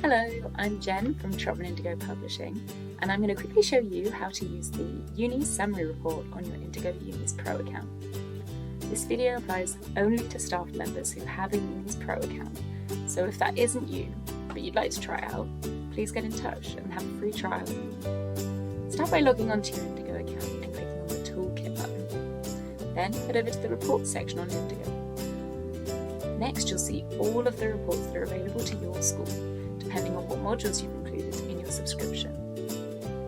Hello, I'm Jen from Indigo Publishing, and I'm going to quickly show you how to use the Unis Summary Report on your Indigo Unis Pro account. This video applies only to staff members who have a Unis Pro account, so if that isn't you, but you'd like to try it out, please get in touch and have a free trial. Start by logging onto your Indigo account and clicking on the Toolkit button. Then head over to the Reports section on Indigo. Next, you'll see all of the reports that are available to your school, depending on what modules you've included in your subscription.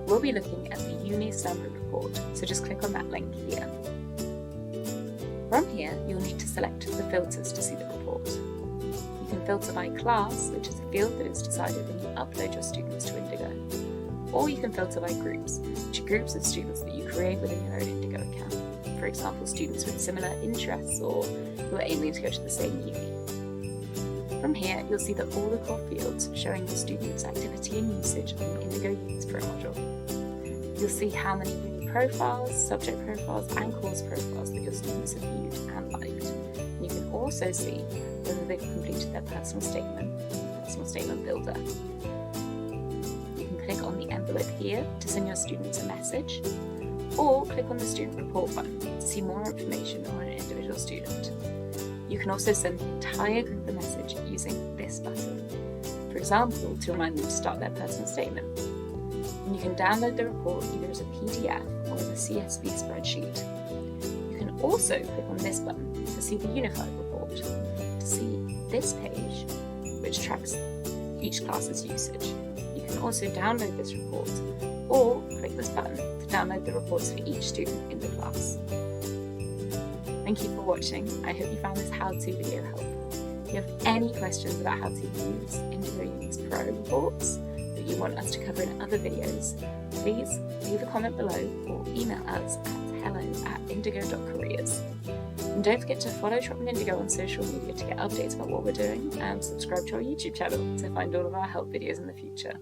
We'll be looking at the Unis Summary Report, so just click on that link here. From here, you'll need to select the filters to see the report. You can filter by class, which is a field that is decided when you upload your students to Indigo, or you can filter by groups, which are groups of students that you create within your own Indigo account. For example, students with similar interests or who are aiming to go to the same uni. From here, you'll see that all the core fields showing the students' activity and usage on the Indigo Unis Pro module. You'll see how many uni profiles, subject profiles, and course profiles that your students have viewed and liked. And you can also see whether they've completed their personal statement builder. You can click on the envelope here to send your students a message, or click on the student report button to see more information on an individual student. You can also send the entire group a message using this button, for example, to remind them to start their personal statement. And you can download the report either as a PDF or as a CSV spreadsheet. You can also click on this button to see the unified report, to see this page, which tracks each class's usage. You can also download this report, or click this button to download the reports for each student in the class. Thank you for watching. I hope you found this how-to video helpful. If you have any questions about how to use Indigo Unis Pro reports that you want us to cover in other videos, please leave a comment below or email us at hello@indigo.careers. And don't forget to follow Indigo on social media to get updates about what we're doing, and subscribe to our YouTube channel to find all of our help videos in the future.